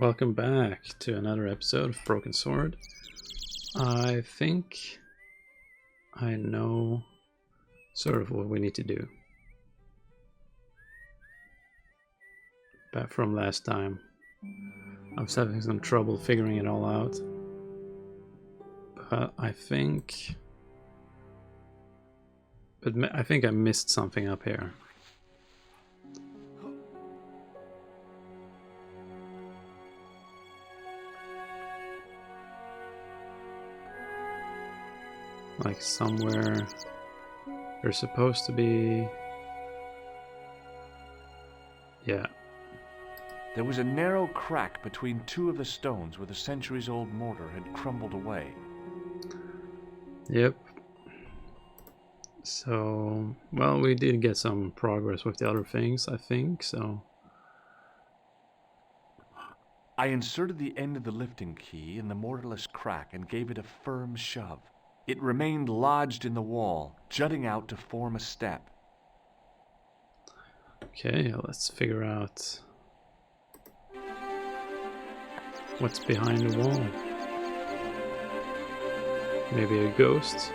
Welcome back to another episode of Broken Sword. I think I know sort of what we need to do. Back from last time, I was having some trouble figuring it all out. But I think I missed something up here. Like somewhere there's supposed to be... Yeah. There was a narrow crack between two of the stones where the centuries-old mortar had crumbled away. Yep. So, well, we did get some progress with the other things, I think, so... I inserted the end of the lifting key in the mortarless crack and gave it a firm shove. It remained lodged in the wall, jutting out to form a step. Okay, let's figure out what's behind the wall. Maybe a ghost.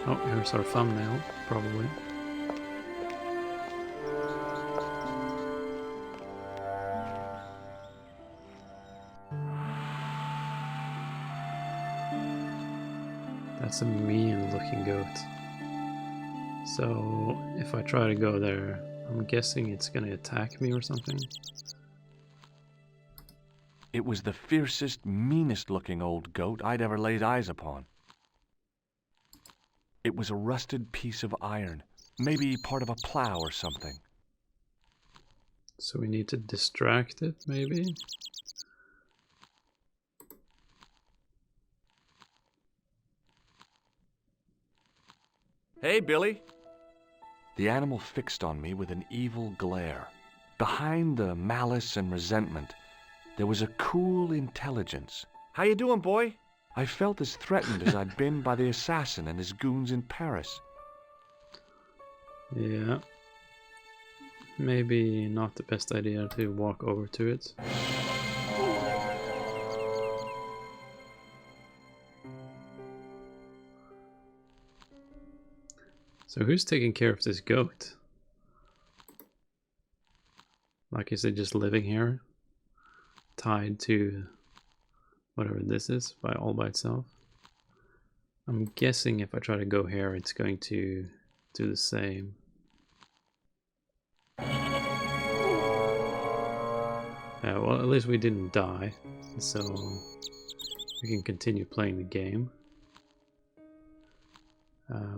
Oh, here's our thumbnail, probably. That's a mean looking goat. So if I try to go there, I'm guessing it's gonna attack me or something. It was the fiercest, meanest-looking old goat I'd ever laid eyes upon. It was a rusted piece of iron, maybe part of a plow or something. So we need to distract it, maybe? Hey, Billy! The animal fixed on me with an evil glare. Behind the malice and resentment, there was a cool intelligence. How you doing, boy? I felt as threatened as I'd been by the assassin and his goons in Paris. Yeah. Maybe not the best idea to walk over to it. So who's taking care of this goat? Like, is it just living here? Tied to whatever this is all by itself? I'm guessing if I try to go here, it's going to do the same. Yeah, well, at least we didn't die, so we can continue playing the game.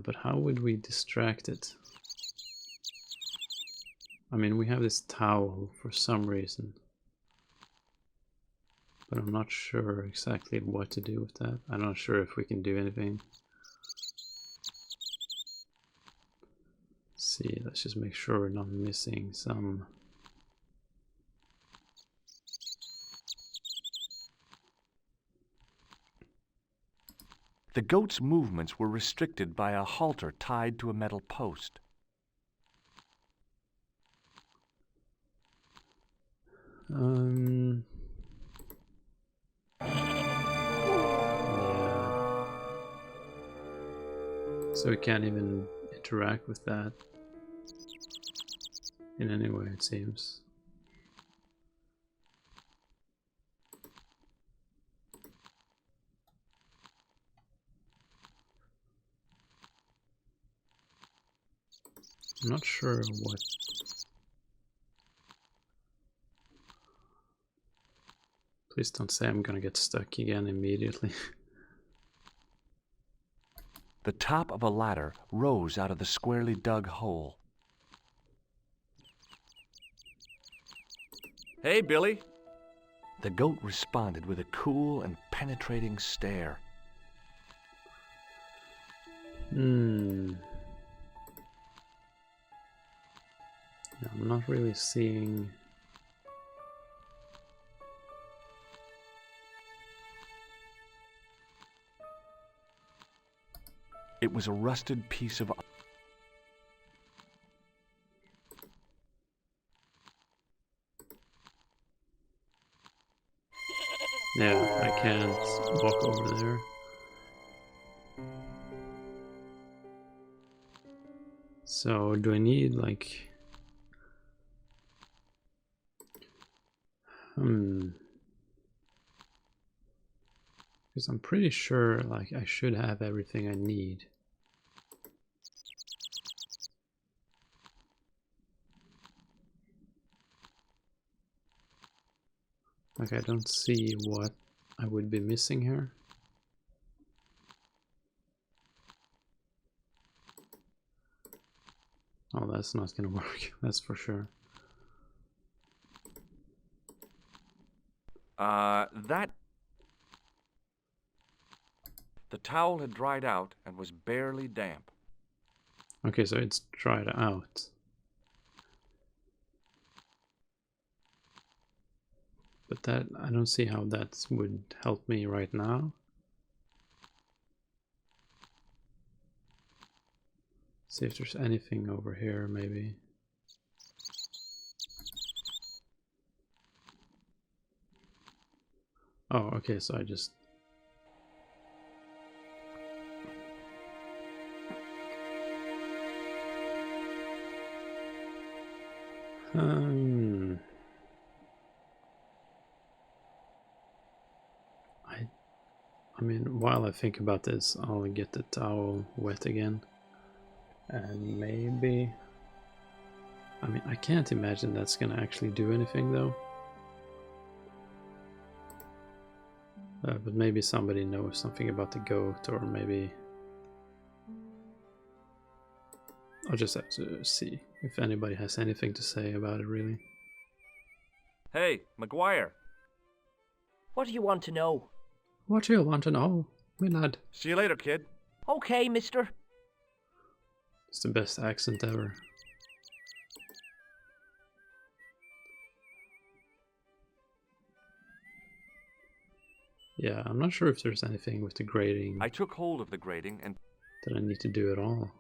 But how would we distract it? I mean, we have this towel for some reason, but I'm not sure exactly what to do with that. I'm not sure if we can do anything. Let's see, let's just make sure we're not missing some... The goat's movements were restricted by a halter tied to a metal post. Yeah. So we can't even interact with that in any way, it seems. I'm not sure what... Please don't say I'm gonna get stuck again immediately. The top of a ladder rose out of the squarely dug hole. Hey, Billy! The goat responded with a cool and penetrating stare. I'm not really seeing... It was a rusted piece of... Yeah, I can't walk over there. So do I need like because I'm pretty sure like I should have everything I need. Like I don't see what I would be missing here. Oh, that's not gonna work, that's for sure. That... The towel had dried out and was barely damp. Okay, so it's dried out. But that, I don't see how that would help me right now. See if there's anything over here, maybe. Oh, okay, so I just... I mean, while I think about this, I'll get the towel wet again. And maybe... I mean, I can't imagine that's gonna actually do anything, though. But maybe somebody knows something about the goat, or maybe... I'll just have to see if anybody has anything to say about it, really. Hey, McGuire. What do you want to know? What do you want to know, my lad? See you later, kid. Okay, mister. It's the best accent ever. Yeah, I'm not sure if there's anything with the grading I took hold of the grating and... that I need to do at all.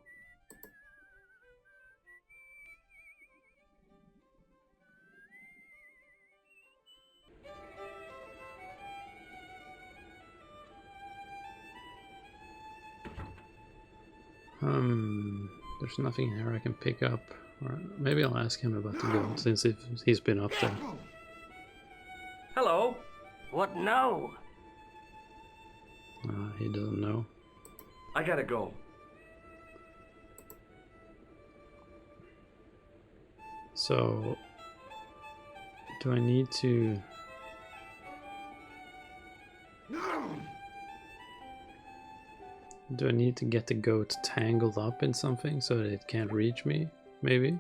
There's nothing here I can pick up. Or maybe I'll ask him about the goat, since he's been up there. Hello. What now? He doesn't know. I gotta go. So, do I need to... Do I need to get the goat tangled up in something so that it can't reach me? Maybe?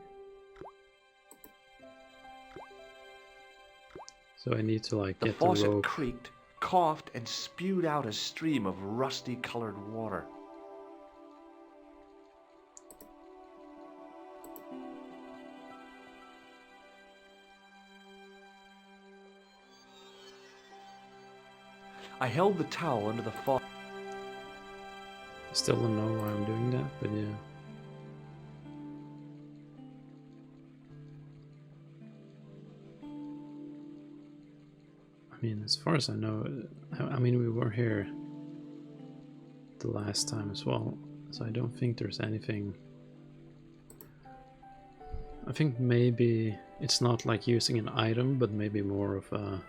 So I need to like The get the faucet rope. creaked, coughed, and spewed out a stream of rusty-colored water. I held the towel under the faucet. Still don't know why I'm doing that, but yeah. I mean, as far as I know, I mean, we were here the last time as well, so I don't think there's anything. I think maybe it's not like using an item, but maybe more of a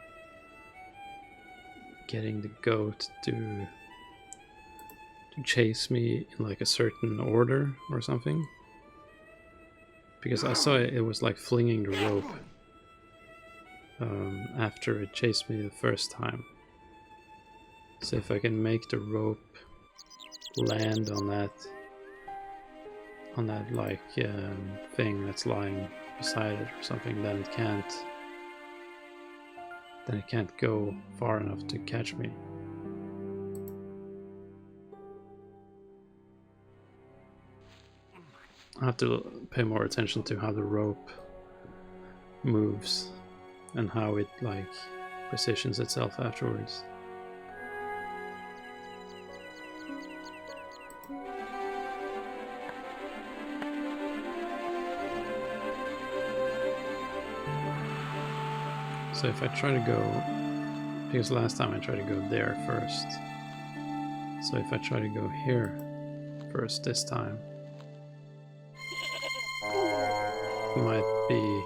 getting the goat to chase me in like a certain order or something. Because I saw it was like flinging the rope after it chased me the first time. So if I can make the rope land on that like thing that's lying beside it or something, then it can't go far enough to catch me. I have to pay more attention to how the rope moves and how it like positions itself afterwards. So if I try to go Because last time I tried to go there first. So if I try to go here first this time, it might be...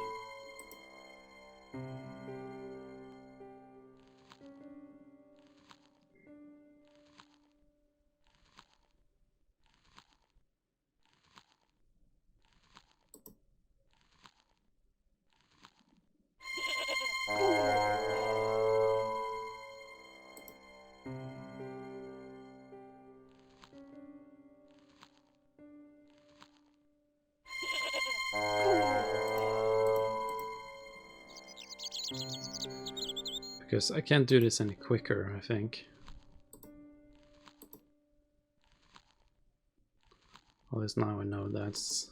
Because I can't do this any quicker, I think. At least now I know that's...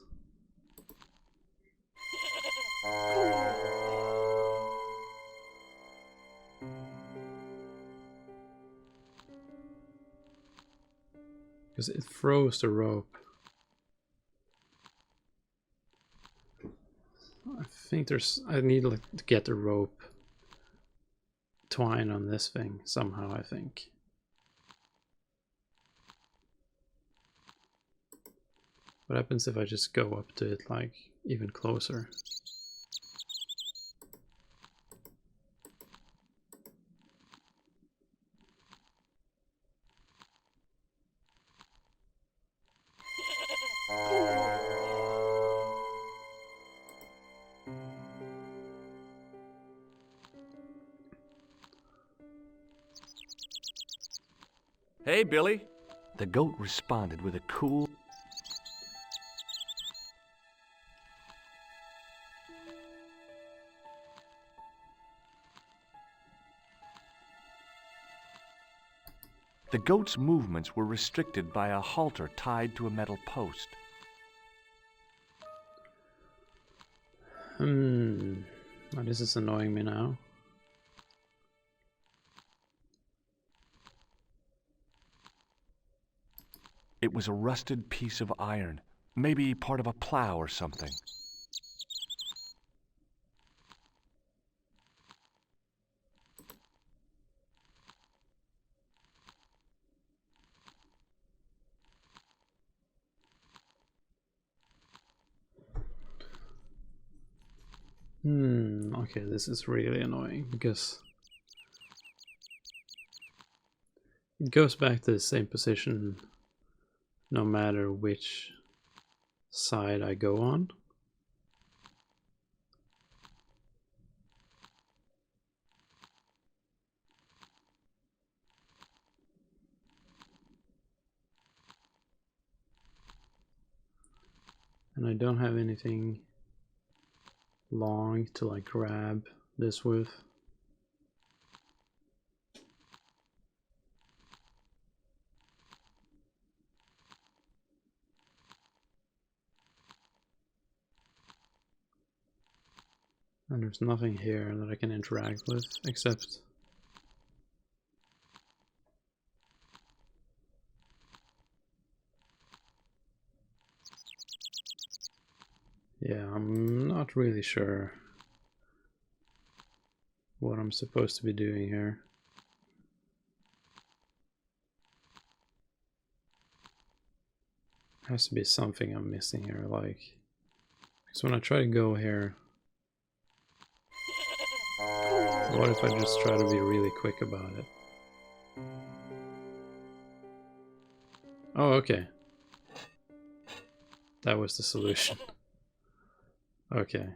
Because it froze the rope. I think there's... I need like, to get the rope twine on this thing somehow, I think. What happens if I just go up to it like even closer? Hey, Billy. The goat responded with a cool... The goat's movements were restricted by a halter tied to a metal post. Oh, this is annoying me now. It was a rusted piece of iron, maybe part of a plow or something. Okay, this is really annoying because it goes back to the same position no matter which side I go on. And I don't have anything long to like grab this with. And there's nothing here that I can interact with except yeah, I'm not really sure what I'm supposed to be doing here. Has to be something I'm missing here, like, because when I try to go here, what if I just try to be really quick about it? Oh, okay. That was the solution. Okay.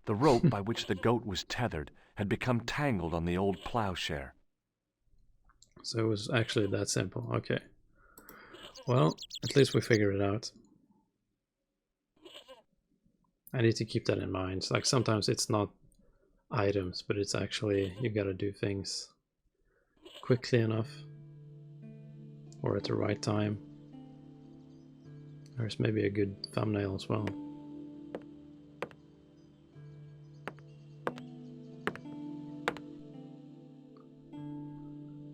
The rope by which the goat was tethered had become tangled on the old plowshare. So it was actually that simple. Okay. Well, at least we figured it out. I need to keep that in mind. Like sometimes it's not items, but it's actually you gotta do things quickly enough or at the right time. There's maybe a good thumbnail as well.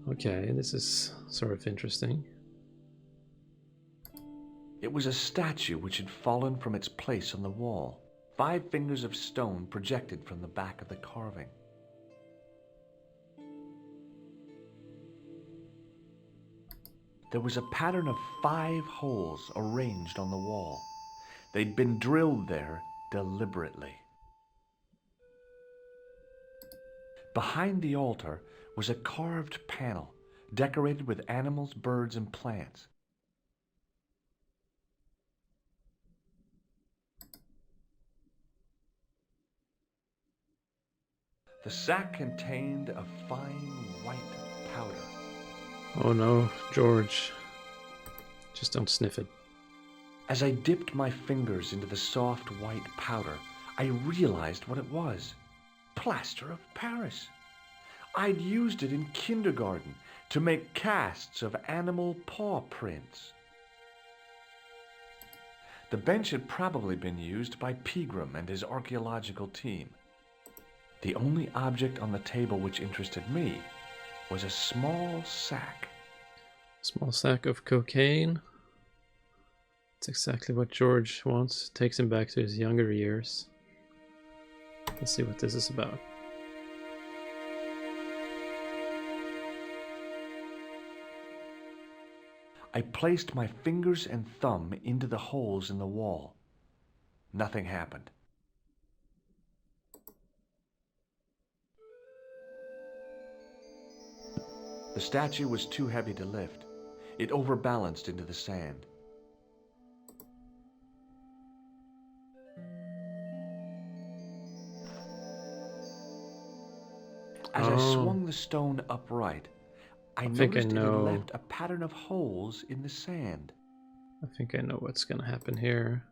Okay, this is sort of interesting. It was a statue which had fallen from its place on the wall, 5 fingers of stone projected from the back of the carving. there was a pattern of 5 holes arranged on the wall. They'd been drilled there deliberately. Behind the altar was a carved panel decorated with animals, birds, and plants. The sack contained a fine white powder. Oh no, George. Just don't sniff it. As I dipped my fingers into the soft white powder, I realized what it was. Plaster of Paris. I'd used it in kindergarten to make casts of animal paw prints. The bench had probably been used by Pegram and his archaeological team. The only object on the table which interested me was a small sack. Small sack of cocaine. It's exactly what George wants. Takes him back to his younger years. Let's see what this is about. I placed my fingers and thumb into the holes in the wall. Nothing happened. The statue was too heavy to lift. It overbalanced into the sand. As I swung the stone upright, I noticed it had left a pattern of holes in the sand. I think I know what's gonna happen here.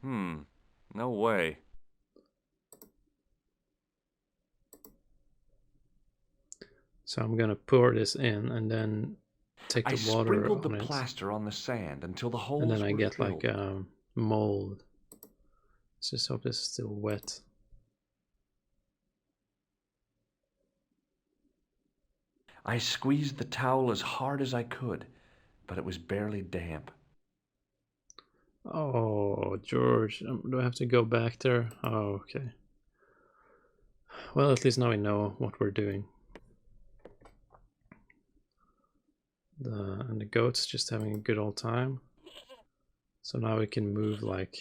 No way. So I'm gonna pour this in and then take the water I sprinkled on the it, plaster on the sand until the holes and then I were get filled. like a mold. Let's just hope this is still wet. I squeezed the towel as hard as I could, but it was barely damp. Oh, George, do I have to go back there? Oh, okay. Well, at least now we know what we're doing. And the goat's just having a good old time. So now we can move like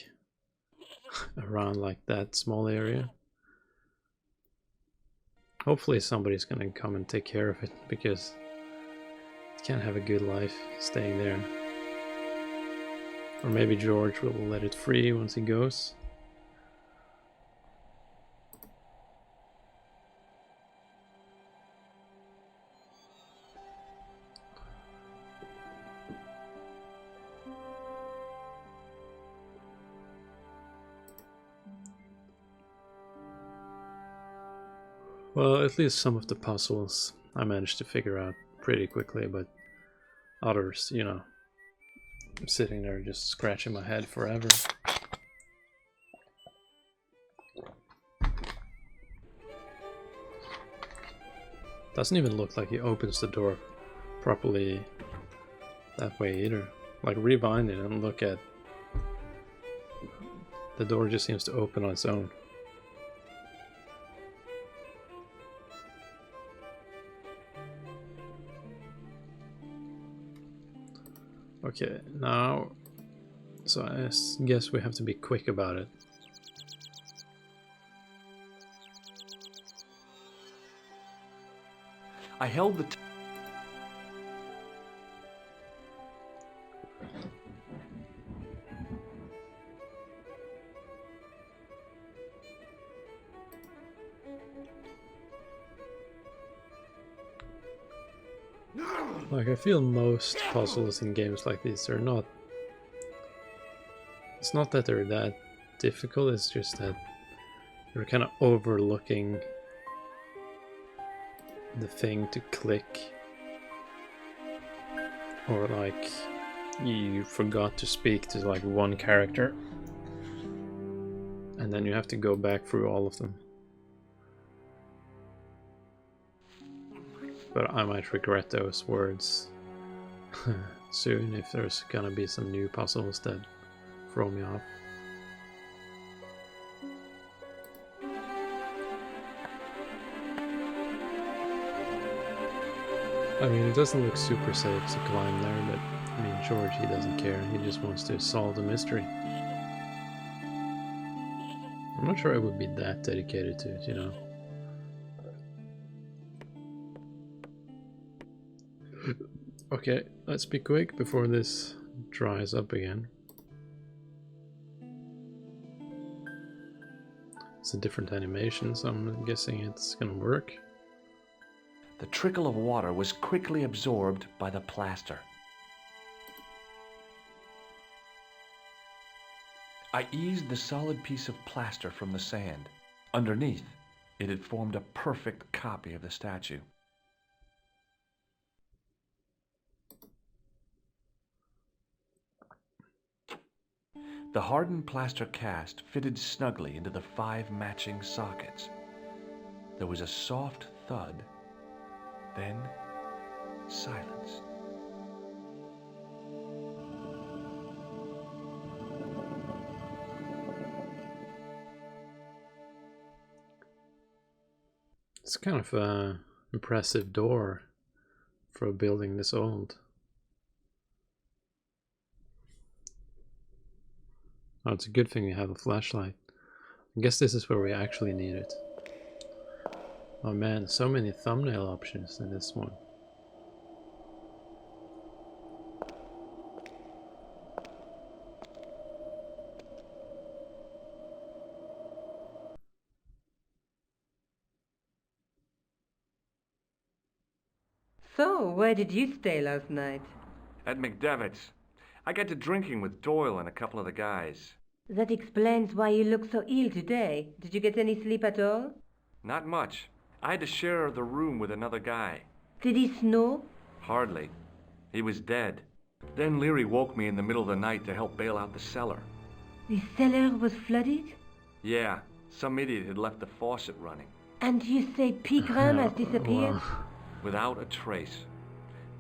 around like that small area. Hopefully somebody's gonna come and take care of it, because it can't have a good life staying there. Or maybe George will let it free once he goes. Well, at least some of the puzzles I managed to figure out pretty quickly, but others, you know, I'm sitting there just scratching my head forever. Doesn't even look like he opens the door properly that way either. Like, rewind it and look at... The door just seems to open on its own. Okay, now, so I guess we have to be quick about it. I held the Like, I feel most puzzles in games like this are not... It's not that they're that difficult, it's just that you're kind of overlooking the thing to click. Or like, you forgot to speak to like one character. And then you have to go back through all of them. But I might regret those words soon if there's gonna be some new puzzles that throw me off. I mean, it doesn't look super safe to climb there, but I mean, George, he doesn't care. He just wants to solve the mystery. I'm not sure I would be that dedicated to it, you know. Okay, let's be quick before this dries up again. It's a different animation, so I'm guessing it's gonna work. The trickle of water was quickly absorbed by the plaster. I eased the solid piece of plaster from the sand. Underneath, it had formed a perfect copy of the statue. The hardened plaster cast fitted snugly into the 5 matching sockets. There was a soft thud, then silence. It's kind of an impressive door for a building this old. Oh, it's a good thing we have a flashlight. I guess this is where we actually need it. Oh man, so many thumbnail options in this one. So, where did you stay last night? At McDevitt's, I got to drinking with Doyle and a couple of the guys. That explains why you look so ill today. Did you get any sleep at all? Not much. I had to share the room with another guy. Did he snore? Hardly. He was dead. Then Leary woke me in the middle of the night to help bail out the cellar. The cellar was flooded? Yeah, some idiot had left the faucet running. And you say Pegram has disappeared? Well, Without a trace.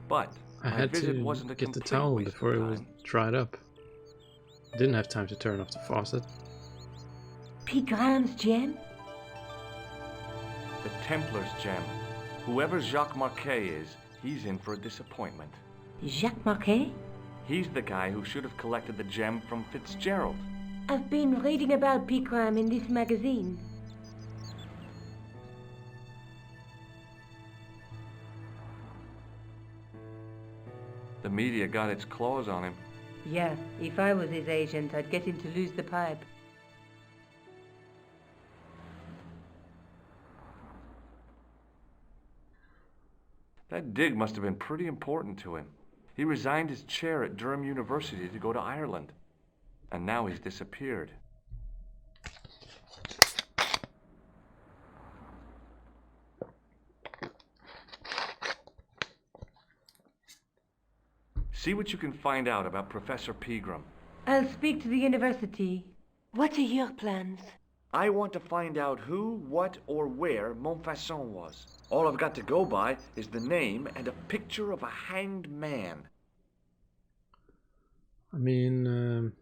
But I my had visit to wasn't a get the complete towel waste of before it was time. dried up. Didn't have time to turn off the faucet. Pegram's gem? The Templar's gem. Whoever Jacques Marquet is, he's in for a disappointment. Jacques Marquet? He's the guy who should have collected the gem from Fitzgerald. I've been reading about Pegram in this magazine. The media got its claws on him. Yeah, if I was his agent, I'd get him to lose the pipe. That dig must have been pretty important to him. He resigned his chair at Durham University to go to Ireland. And now he's disappeared. See what you can find out about Professor Pegram. I'll speak to the university. What are your plans? I want to find out who, what, or where Montfaucon was. All I've got to go by is the name and a picture of a hanged man. I mean,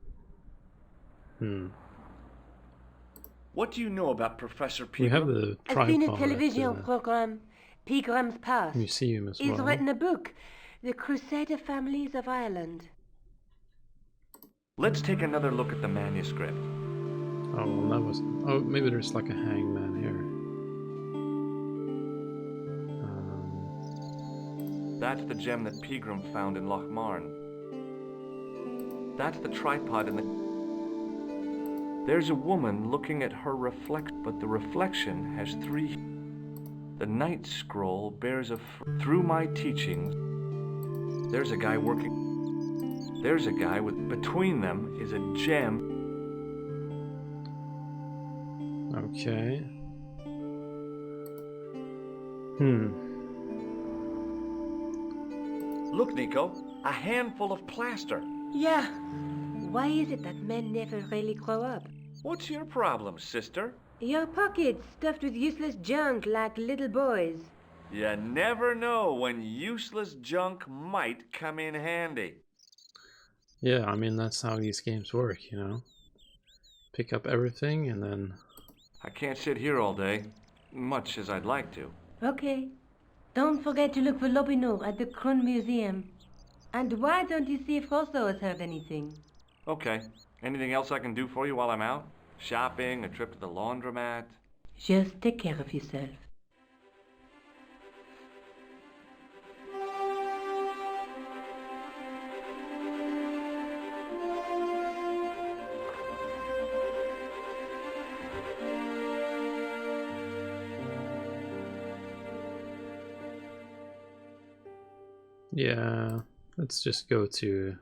What do you know about Professor we Pegram? have the I've seen a tripod television at the program, Pegram's Past. museum as He's well. written a book, The Crusader Families of Ireland. Let's take another look at the manuscript. Oh, well, that was. Oh, maybe there's like a hangman here. That's the gem that Pegram found in Lochmarn. That's the tripod in the... There's a woman looking at her reflection, but the reflection has 3... The night scroll bears a... Through my teachings, there's a guy working... There's a guy with... Between them is a gem... Okay. Look, Nico, a handful of plaster. Yeah. Why is it that men never really grow up? What's your problem, sister? Your pockets stuffed with useless junk like little boys. You never know when useless junk might come in handy. Yeah, I mean, that's how these games work, you know? Pick up everything and then... I can't sit here all day, much as I'd like to. Okay. Don't forget to look for Lobinot at the Kron Museum. And why don't you see if Rosso has heard anything? Okay. Anything else I can do for you while I'm out? Shopping, a trip to the laundromat? Just take care of yourself. Yeah, let's just go to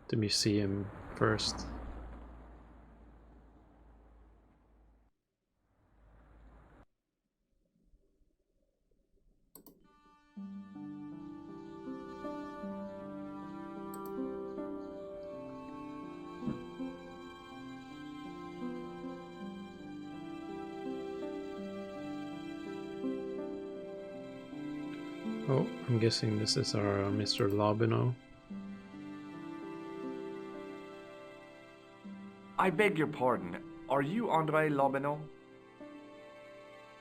the museum first. Oh, I'm guessing this is our Mr. Lobino. I beg your pardon. Are you André Lobino?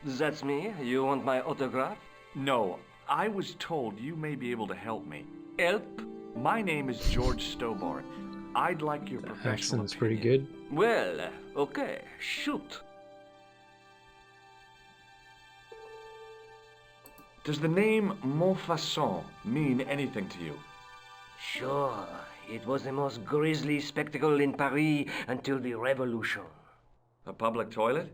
That's me. You want my autograph? No. I was told you may be able to help me. Help? My name is George Stobart. I'd like your professional Accent's pretty opinion. good. Well, okay. Shoot. Does the name Montfaucon mean anything to you? Sure. It was the most grisly spectacle in Paris until the Revolution. A public toilet?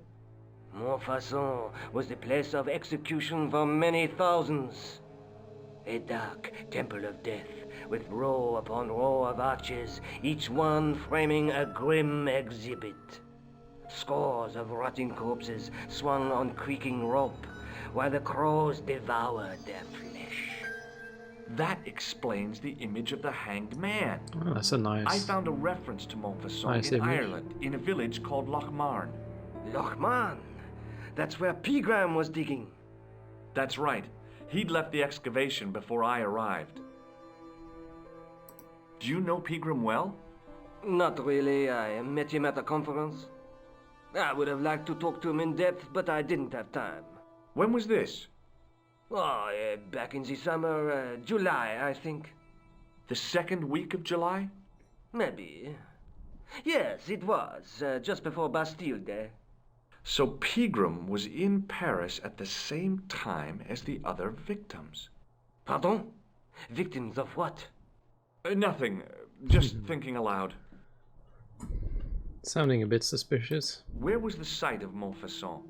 Montfaucon was the place of execution for many thousands. A dark temple of death, with row upon row of arches, each one framing a grim exhibit. Scores of rotting corpses swung on creaking rope, while the crows devoured their flesh. That explains the image of the hanged man. Oh, that's a nice. I found a reference to Montfaucon Nice in image. Ireland, in a village called Lochmarn. Lochmarn! That's where Pegram was digging. That's right. He'd left the excavation before I arrived. Do you know Pegram well? Not really. I met him at a conference. I would have liked to talk to him in depth, but I didn't have time. When was this? Oh, back in the summer, July, I think. The second week of July? Maybe. Yes, it was, just before Bastille Day. So Pegram was in Paris at the same time as the other victims. Pardon? Victims of what? Nothing. Just thinking aloud. Sounding a bit suspicious. Where was the site of Montfaucon?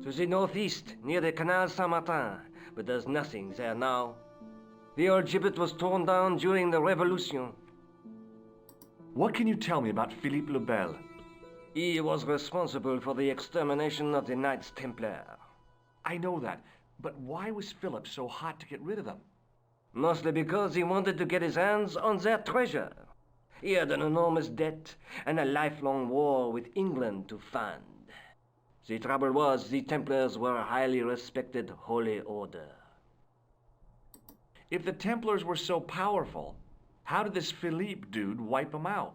To the northeast, near the Canal Saint-Martin, but there's nothing there now. The old gibbet was torn down during the Revolution. What can you tell me about Philippe le Bel? He was responsible for the extermination of the Knights Templar. I know that, but why was Philip so hot to get rid of them? Mostly because he wanted to get his hands on their treasure. He had an enormous debt and a lifelong war with England to fund. The trouble was, the Templars were a highly respected holy order. If the Templars were so powerful, how did this Philippe dude wipe them out?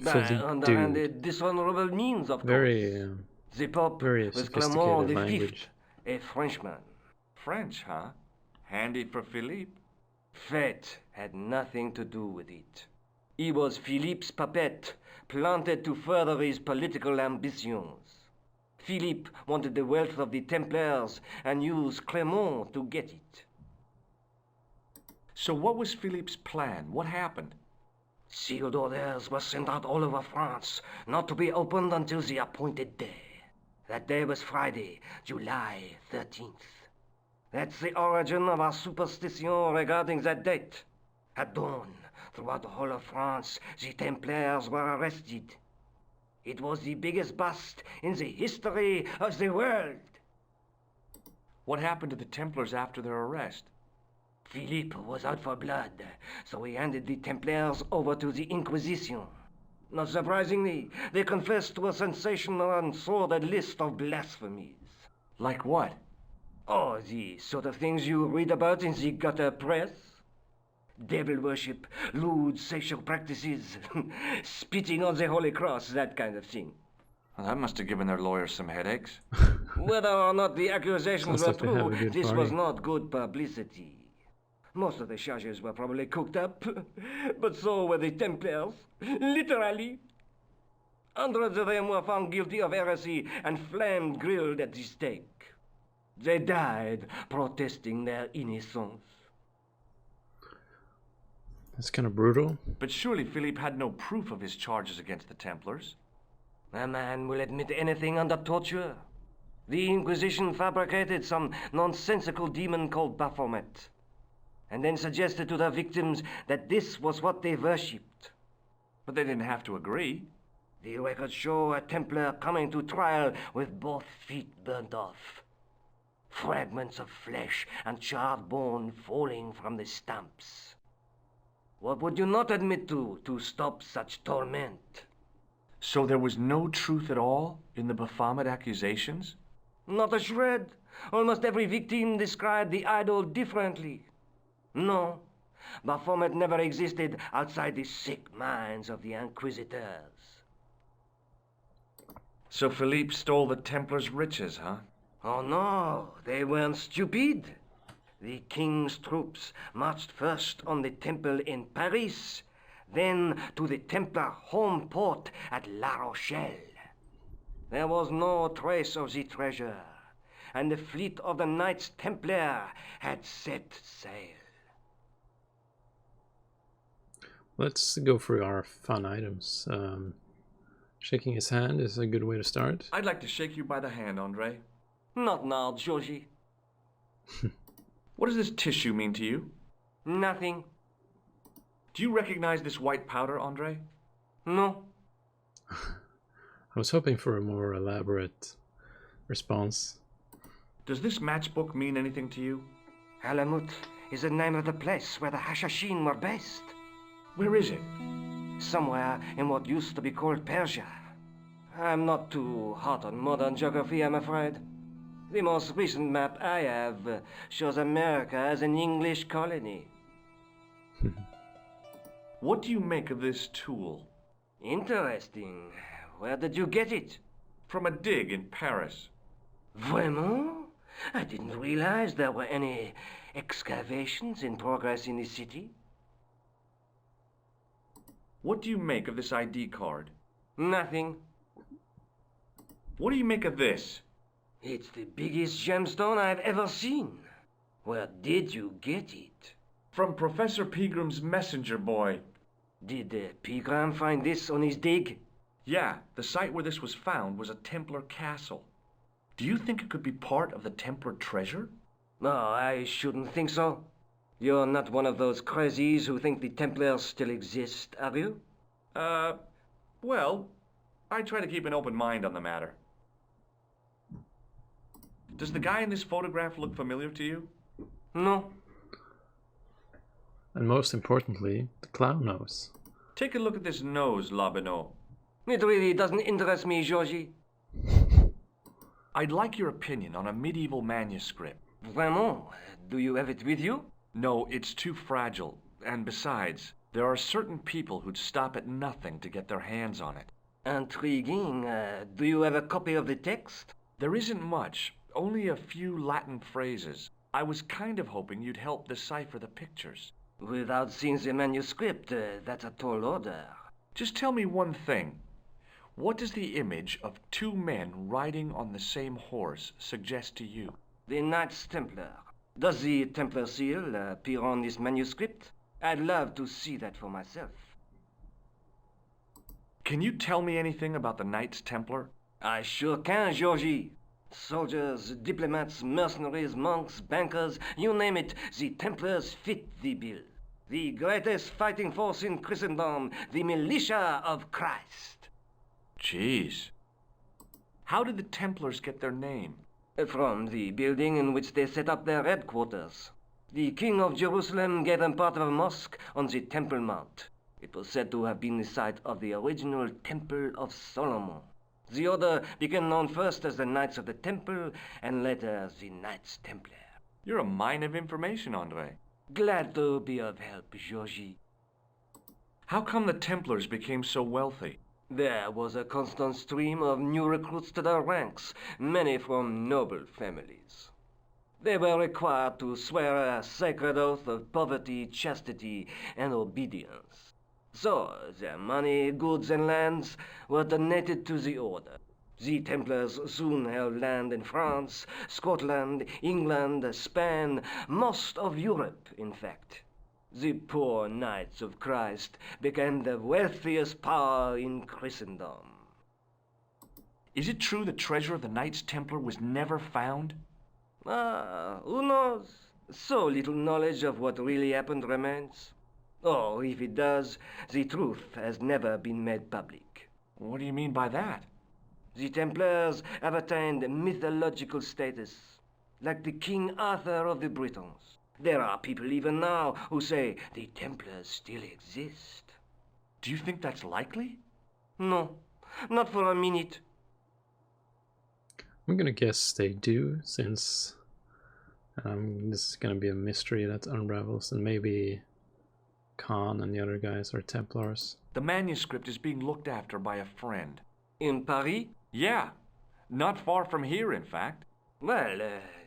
By Philippe underhanded, dishonorable means, of Very, course. The Pope very was sophisticated Clement V, language. a Frenchman. French, huh? Handy for Philippe. Fate had nothing to do with it. He was Philippe's puppet, planted to further his political ambitions. Philippe wanted the wealth of the Templars and used Clement to get it. So what was Philippe's plan? What happened? Sealed orders were sent out all over France, not to be opened until the appointed day. That day was Friday, July 13th. That's the origin of our superstition regarding that date. At dawn, throughout the whole of France, the Templars were arrested. It was the biggest bust in the history of the world. What happened to the Templars after their arrest? Philippe was out for blood, so he handed the Templars over to the Inquisition. Not surprisingly, they confessed to a sensational and sordid list of blasphemies. Like what? Oh, the sort of things you read about in the gutter press. Devil worship, lewd sexual practices, spitting on the Holy Cross, that kind of thing. Well, that must have given their lawyers some headaches. Whether or not the accusations Sounds were like they have a true, good this was party. not good publicity. Most of the charges were probably cooked up, but so were the Templars. Literally. Hundreds of them were found guilty of heresy and flamed grilled at the stake. They died protesting their innocence. That's kind of brutal. But surely Philippe had no proof of his charges against the Templars. A man will admit anything under torture. The Inquisition fabricated some nonsensical demon called Baphomet, and then suggested to their victims that this was what they worshipped. But they didn't have to agree. The records show a Templar coming to trial with both feet burnt off. Fragments of flesh and charred bone falling from the stumps. What would you not admit to stop such torment? So there was no truth at all in the Baphomet accusations? Not a shred. Almost every victim described the idol differently. No, Baphomet never existed outside the sick minds of the Inquisitors. So Philippe stole the Templars' riches, huh? Oh no, they weren't stupid. The king's troops marched first on the temple in Paris, then to the Templar home port at La Rochelle. There was no trace of the treasure, and the fleet of the Knights Templar had set sail. Let's go through our fun items. Shaking his hand is a good way to start. I'd like to shake you by the hand, Andre. Not now, Georgie. What does this tissue mean to you? Nothing. Do you recognize this white powder, Andre? No. I was hoping for a more elaborate response. Does this matchbook mean anything to you? Alamut is the name of the place where the Hashashin were based. Where is it? Somewhere in what used to be called Persia. I'm not too hot on modern geography, I'm afraid. The most recent map I have shows America as an English colony. What do you make of this tool? Interesting. Where did you get it? From a dig in Paris. Vraiment? I didn't realize there were any excavations in progress in the city. What do you make of this ID card? Nothing. What do you make of this? It's the biggest gemstone I've ever seen. Where did you get it? From Professor Pegram's messenger boy. Did Pegram find this on his dig? Yeah, the site where this was found was a Templar castle. Do you think it could be part of the Templar treasure? No, I shouldn't think so. You're not one of those crazies who think the Templars still exist, are you? Well, I try to keep an open mind on the matter. Does the guy in this photograph look familiar to you? No. And most importantly, the clown nose. Take a look at this nose, Labinot. It really doesn't interest me, Georgie. I'd like your opinion on a medieval manuscript. Vraiment? Do you have it with you? No, it's too fragile. And besides, there are certain people who'd stop at nothing to get their hands on it. Intriguing. Do you have a copy of the text? There isn't much, only a few Latin phrases. I was kind of hoping you'd help decipher the pictures. Without seeing the manuscript, that's a tall order. Just tell me one thing. What does the image of two men riding on the same horse suggest to you? The Knights Templar. Does the Templar seal appear on this manuscript? I'd love to see that for myself. Can you tell me anything about the Knights Templar? I sure can, Georgie. Soldiers, diplomats, mercenaries, monks, bankers, you name it, the Templars fit the bill. The greatest fighting force in Christendom, the militia of Christ. Jeez. How did the Templars get their name? From the building in which they set up their headquarters. The King of Jerusalem gave them part of a mosque on the Temple Mount. It was said to have been the site of the original Temple of Solomon. The order became known first as the Knights of the Temple, and later as the Knights Templar. You're a mine of information, Andre. Glad to be of help, Georgie. How come the Templars became so wealthy? There was a constant stream of new recruits to their ranks, many from noble families. They were required to swear a sacred oath of poverty, chastity, and obedience. So, their money, goods, and lands were donated to the order. The Templars soon held land in France, Scotland, England, Spain, most of Europe, in fact. The poor Knights of Christ became the wealthiest power in Christendom. Is it true the treasure of the Knights Templar was never found? Who knows? So little knowledge of what really happened remains. Or, if it does, the truth has never been made public. What do you mean by that? The Templars have attained mythological status, like the King Arthur of the Britons. There are people even now who say the Templars still exist. Do you think that's likely? No, not for a minute. I'm gonna guess they do, since this is gonna be a mystery that unravels, and maybe Khan and the other guys are Templars. The manuscript is being looked after by a friend. In Paris? Yeah, not far from here, in fact. Well,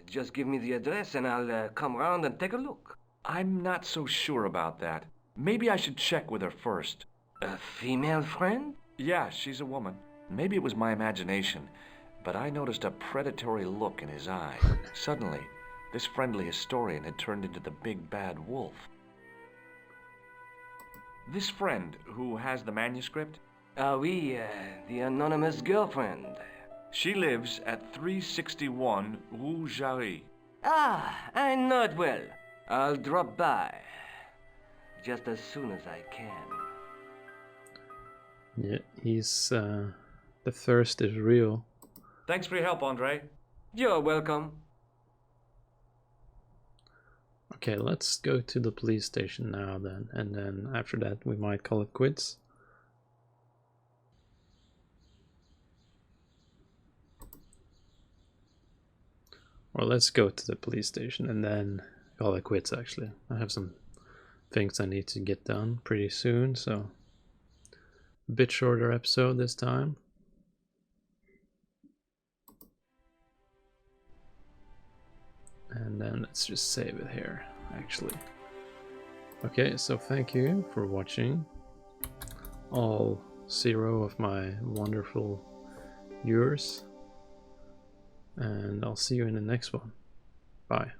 just give me the address and I'll come round and take a look. I'm not so sure about that. Maybe I should check with her first. A female friend? Yeah, she's a woman. Maybe it was my imagination, but I noticed a predatory look in his eye. Suddenly, this friendly historian had turned into the big bad wolf. This friend who has the manuscript? Oui, the anonymous girlfriend. She lives at 361 Rue Jarry. I know it well. I'll drop by. Just as soon as I can. Yeah, he's the thirst is real. Thanks for your help, Andre. You're welcome. Okay, let's go to the police station now then, and then after that we might call it quits. Or let's go to the police station and then call it quits, actually. I have some things I need to get done pretty soon, so a bit shorter episode this time. And then let's just save it here, actually. Okay, so thank you for watching, all 0 of my wonderful viewers. And I'll see you in the next one. Bye.